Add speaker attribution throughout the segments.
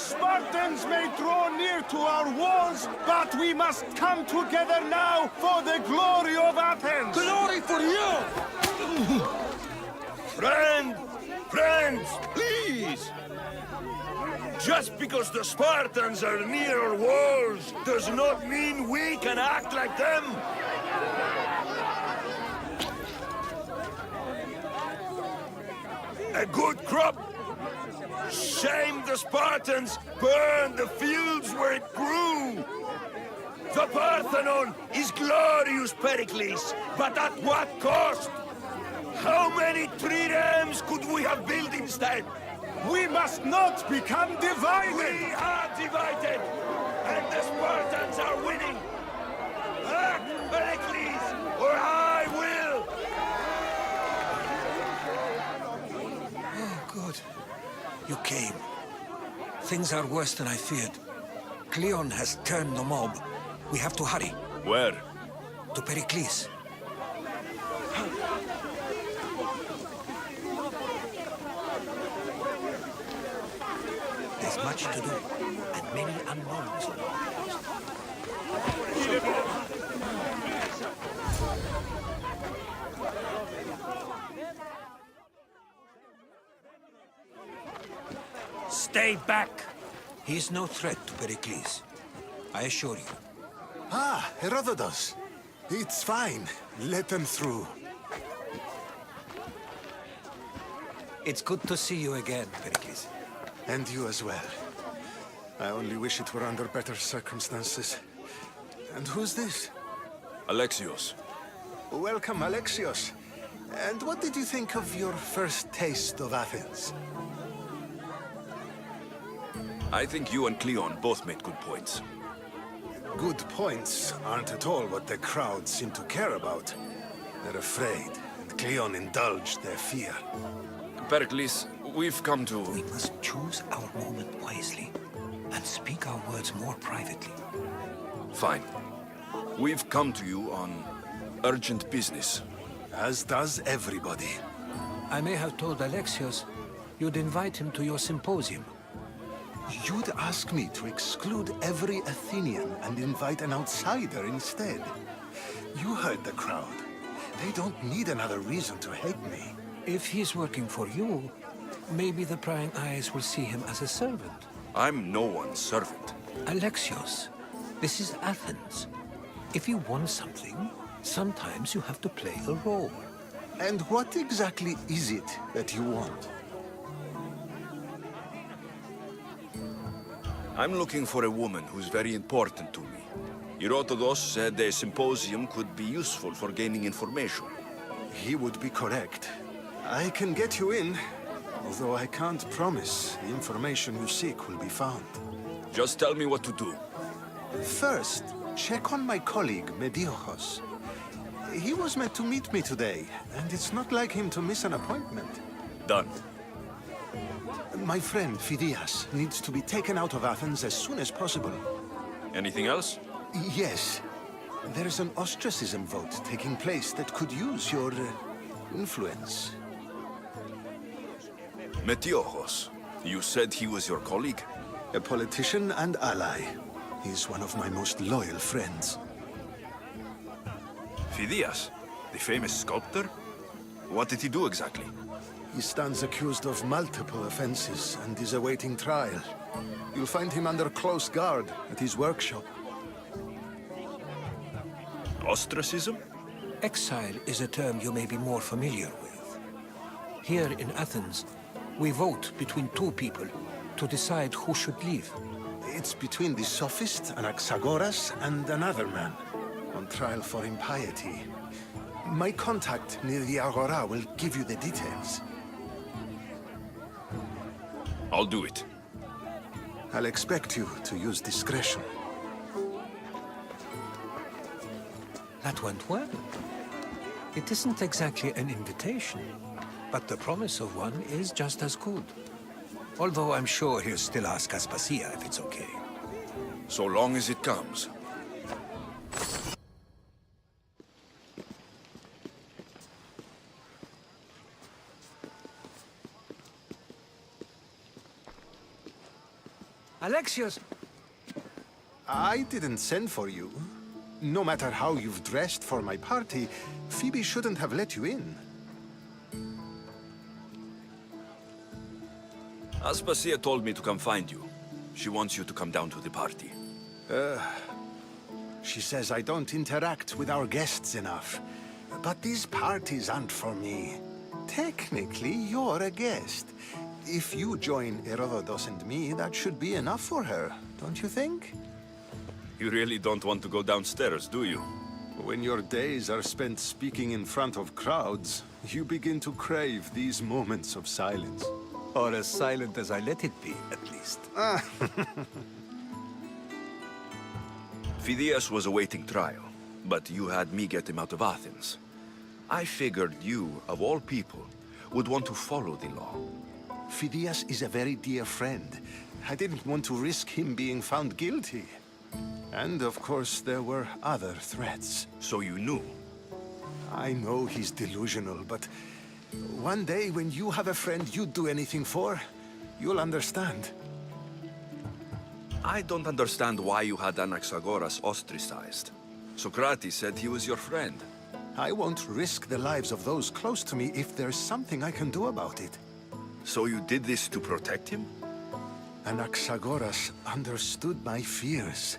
Speaker 1: Spartans may draw near to our walls, but we must come together now for the glory of Athens!
Speaker 2: Glory for you!
Speaker 3: Friends, please! Just because the Spartans are near our walls does not mean we can act like them! A good crop! Shame the Spartans burned the fields where it grew! The Parthenon is glorious, Perikles, but at what cost? How many triremes could we have built instead?
Speaker 1: We must not become divided!
Speaker 3: We are divided! And the Spartans are winning! Act, Perikles, or I will!
Speaker 2: Oh, good. You came. Things are worse than I feared. Cleon has turned the mob. We have to hurry.
Speaker 3: Where?
Speaker 2: To Perikles. There's much to do, and many unknowns. Stay back! He's no threat to Perikles. I assure you.
Speaker 4: Ah, Herodotus. It's fine. Let them through.
Speaker 2: It's good to see you again, Perikles.
Speaker 4: And you as well. I only wish it were under better circumstances. And who's this?
Speaker 3: Alexios.
Speaker 4: Welcome, Alexios. And what did you think of your first taste of Athens?
Speaker 3: I think you and Cleon both made good points.
Speaker 4: Good points aren't at all what the crowd seem to care about. They're afraid, and Cleon indulged their fear.
Speaker 3: Pericles, we've come to...
Speaker 2: We must choose our moment wisely, and speak our words more privately.
Speaker 3: Fine. We've come to you on urgent business.
Speaker 4: As does everybody.
Speaker 2: I may have told Alexios you'd invite him to your symposium.
Speaker 4: You'd ask me to exclude every Athenian and invite an outsider instead. You heard the crowd. They don't need another reason to hate me.
Speaker 2: If he's working for you, maybe the prying eyes will see him as a servant.
Speaker 3: I'm no one's servant.
Speaker 2: Alexios, this is Athens. If you want something, sometimes you have to play a role.
Speaker 4: And what exactly is it that you want?
Speaker 3: I'm looking for a woman who's very important to me. Herodotus said a symposium could be useful for gaining information.
Speaker 4: He would be correct. I can get you in, although I can't promise the information you seek will be found.
Speaker 3: Just tell me what to do.
Speaker 4: First, check on my colleague, Mediochos. He was meant to meet me today, and it's not like him to miss an appointment.
Speaker 3: Done.
Speaker 4: My friend, Phidias, needs to be taken out of Athens as soon as possible.
Speaker 3: Anything else?
Speaker 4: Yes. There's an ostracism vote taking place that could use your influence.
Speaker 3: Metiochos. You said he was your colleague?
Speaker 4: A politician and ally. He's one of my most loyal friends.
Speaker 3: Phidias, the famous sculptor? What did he do exactly?
Speaker 4: He stands accused of multiple offenses and is awaiting trial. You'll find him under close guard at his workshop.
Speaker 3: Ostracism?
Speaker 2: Exile is a term you may be more familiar with. Here in Athens, we vote between two people to decide who should leave.
Speaker 4: It's between the sophist Anaxagoras and another man, on trial for impiety. My contact near the Agora will give you the details.
Speaker 3: I'll do it.
Speaker 4: I'll expect you to use discretion.
Speaker 2: That went well. It isn't exactly an invitation, but the promise of one is just as good. Although I'm sure he'll still ask Aspasia if it's okay.
Speaker 3: So long as it comes.
Speaker 2: Alexios!
Speaker 4: I didn't send for you. No matter how you've dressed for my party, Phoebe shouldn't have let you in.
Speaker 3: Aspasia told me to come find you. She wants you to come down to the party.
Speaker 4: She says I don't interact with our guests enough. But these parties aren't for me. Technically, you're a guest. If you join Herodotus and me, that should be enough for her, don't you think?
Speaker 3: You really don't want to go downstairs, do you?
Speaker 4: When your days are spent speaking in front of crowds, you begin to crave these moments of silence.
Speaker 2: Or as silent as I let it be, at least.
Speaker 3: Phidias was awaiting trial, but you had me get him out of Athens. I figured you, of all people, would want to follow the law.
Speaker 4: Phidias is a very dear friend. I didn't want to risk him being found guilty. And of course, there were other threats.
Speaker 3: So you knew?
Speaker 4: I know he's delusional, but one day when you have a friend you'd do anything for, you'll understand.
Speaker 3: I don't understand why you had Anaxagoras ostracized. Socrates said he was your friend.
Speaker 4: I won't risk the lives of those close to me if there's something I can do about it.
Speaker 3: So you did this to protect him?
Speaker 4: Anaxagoras understood my fears.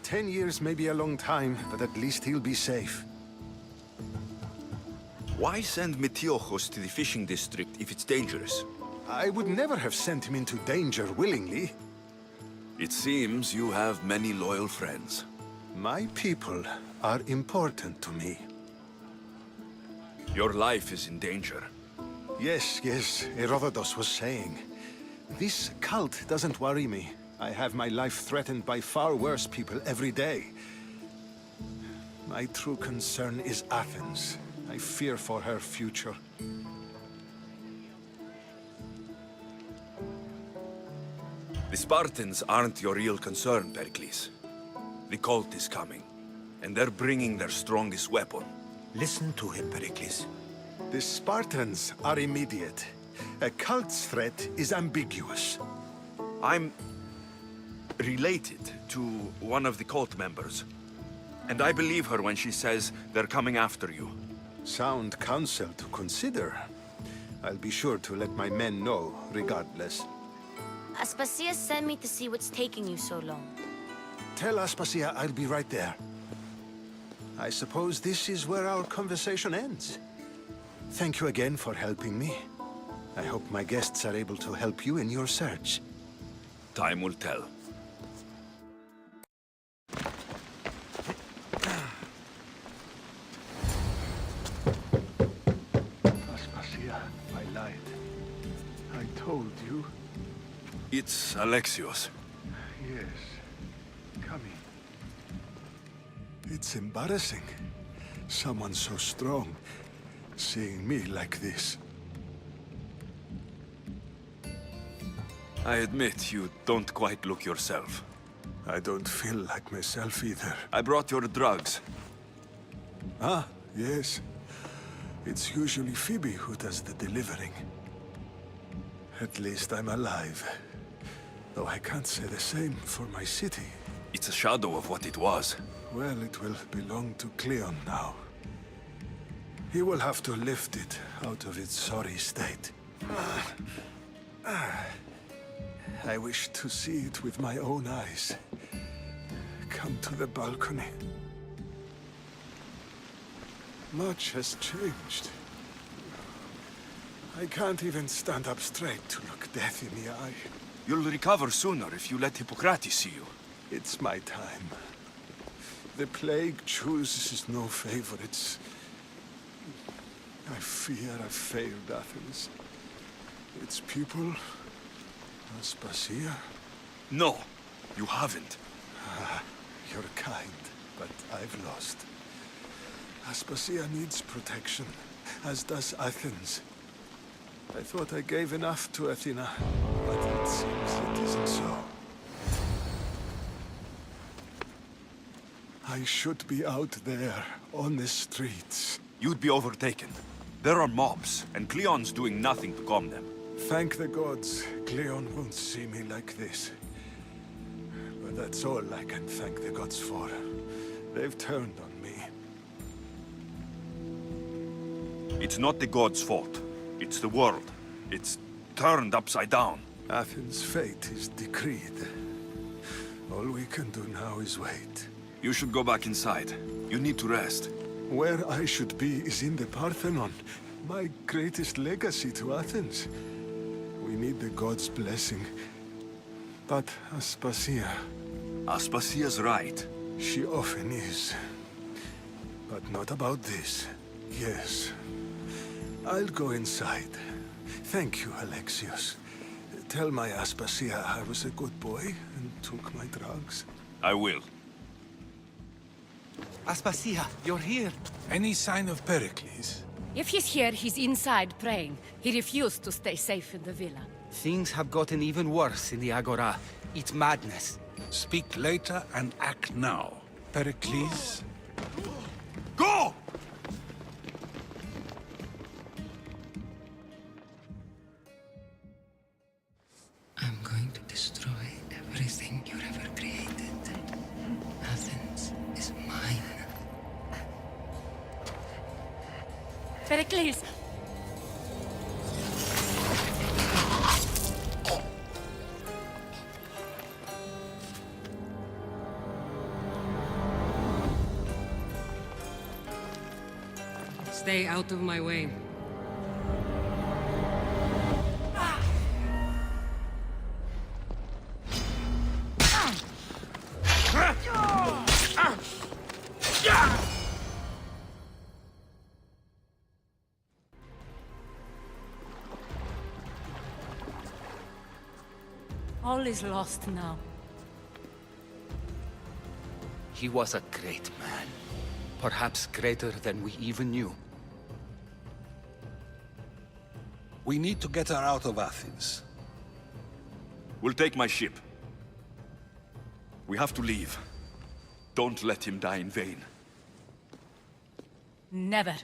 Speaker 4: 10 years may be a long time, but at least he'll be safe.
Speaker 3: Why send Metiochos to the fishing district if it's dangerous?
Speaker 4: I would never have sent him into danger willingly.
Speaker 3: It seems you have many loyal friends.
Speaker 4: My people are important to me.
Speaker 3: Your life is in danger.
Speaker 4: Yes, Herodotus was saying. This cult doesn't worry me. I have my life threatened by far worse people every day. My true concern is Athens. I fear for her future.
Speaker 3: The Spartans aren't your real concern, Perikles. The cult is coming, and they're bringing their strongest weapon.
Speaker 2: Listen to him, Perikles.
Speaker 4: The Spartans are immediate. A cult's threat is ambiguous.
Speaker 3: I'm related to one of the cult members, and I believe her when she says they're coming after you.
Speaker 4: Sound counsel to consider. I'll be sure to let my men know, regardless.
Speaker 5: Aspasia sent me to see what's taking you so long.
Speaker 4: Tell Aspasia I'll be right there. I suppose this is where our conversation ends. Thank you again for helping me. I hope my guests are able to help you in your search.
Speaker 3: Time will tell.
Speaker 4: Aspasia, I lied. I told you.
Speaker 3: It's Alexios.
Speaker 4: Yes. Come in. It's embarrassing. Someone so strong, seeing me like this.
Speaker 3: I admit you don't quite look yourself.
Speaker 4: I don't feel like myself either.
Speaker 3: I brought your drugs.
Speaker 4: Ah, yes. It's usually Phoebe who does the delivering. At least I'm alive. Though I can't say the same for my city.
Speaker 3: It's a shadow of what it was.
Speaker 4: Well, it will belong to Cleon now. He will have to lift it out of its sorry state. I wish to see it with my own eyes. Come to the balcony. Much has changed. I can't even stand up straight to look death in the eye.
Speaker 3: You'll recover sooner if you let Hippocrates see you.
Speaker 4: It's my time. The plague chooses no favorites. I fear I've failed Athens. Its people, Aspasia.
Speaker 3: No, you haven't.
Speaker 4: You're kind, but I've lost. Aspasia needs protection, as does Athens. I thought I gave enough to Athena, but it seems it isn't so. I should be out there, on the streets.
Speaker 3: You'd be overtaken. There are mobs, and Cleon's doing nothing to calm them.
Speaker 4: Thank the gods, Cleon won't see me like this. That's all I can thank the gods for. They've turned on me.
Speaker 3: It's not the gods' fault. It's the world. It's turned upside down.
Speaker 4: Athens' fate is decreed. All we can do now is wait.
Speaker 3: You should go back inside. You need to rest.
Speaker 4: Where I should be is in the Parthenon, my greatest legacy to Athens. We need the gods' blessing. But Aspasia...
Speaker 3: Aspasia's right.
Speaker 4: She often is. But not about this. Yes. I'll go inside. Thank you, Alexios. Tell my Aspasia I was a good boy and took my drugs.
Speaker 3: I will.
Speaker 6: Aspasia, you're here.
Speaker 7: Any sign of Perikles?
Speaker 8: If he's here, he's inside praying. He refused to stay safe in the villa.
Speaker 6: Things have gotten even worse in the Agora. It's madness.
Speaker 7: Speak later and act now. Perikles?
Speaker 3: Go!
Speaker 9: I'm going to destroy everything you've ever created. Athens is mine.
Speaker 8: Perikles!
Speaker 9: Stay out of my way.
Speaker 8: All is lost now.
Speaker 6: He was a great man. Perhaps greater than we even knew.
Speaker 7: We need to get her out of Athens.
Speaker 3: We'll take my ship. We have to leave. Don't let him die in vain.
Speaker 8: Never.